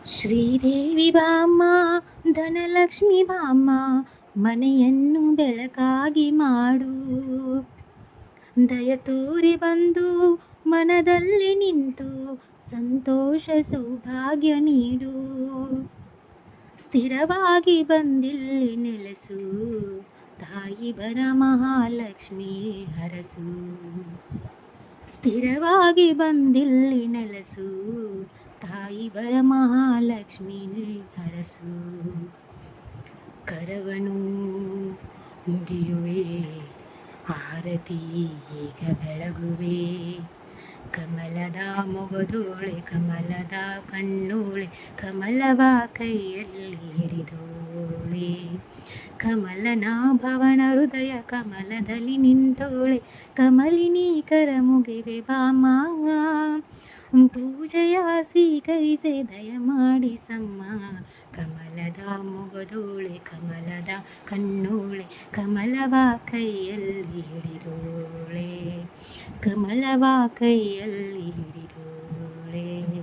ಶ್ರೀದೇವಿ ಬಾಮ್ಮ, ಧನಲಕ್ಷ್ಮಿ ಬಾಮ್ಮ, ಮನೆಯನ್ನು ಬೆಳಕಾಗಿ ಮಾಡು. ದಯ ತೋರಿ ಬಂದು ಮನದಲ್ಲಿ ನಿಂತು ಸಂತೋಷ ಸೌಭಾಗ್ಯ ನೀಡು. ಸ್ಥಿರವಾಗಿ ಬಂದಿಲ್ಲಿ ನೆಲೆಸು, ತಾಯಿ ಬರ ಮಹಾಲಕ್ಷ್ಮಿ ಹರಸು. ಸ್ಥಿರವಾಗಿ ಬಂದಿಲ್ಲಿ ನೆಲೆಸು, ತಾಯಿ ಬರ ಮಹಾಲಕ್ಷ್ಮಿ ಹರಸು. ಕರವನು ಮುಗಿಯುವೆ, ಆರತಿ ಈಗ ಬೆಳಗುವೆ. ಕಮಲದ ಮೊಗದೋಳೆ, ಕಮಲದ ಕಣ್ಣೋಳೆ, ಕಮಲವ ಕೈಯಲ್ಲಿ ಹಿಡಿದೋಳೆ. ಕಮಲನಾಭವನ ಹೃದಯ ಕಮಲದಲ್ಲಿ ನಿಂತೋಳೆ, ಕಮಲಿನಿ ಕರ ಮುಗಿವೆ ಬಾಮ. ಪೂಜೆಯ ಸ್ವೀಕರಿಸೆ ದಯಮಾಡಿ ಸಮ್ಮ. ಕಮಲದ ಮೊಗದೋಳೆ, ಕಮಲದ ಕಣ್ಣೋಳೆ, ಕಮಲವ ಕೈಯಲ್ಲಿ ಹಿಡಿದೋಳೆ, ಕಮಲವ ಕೈಯಲ್ಲಿ ಹಿಡಿದೋಳೆ.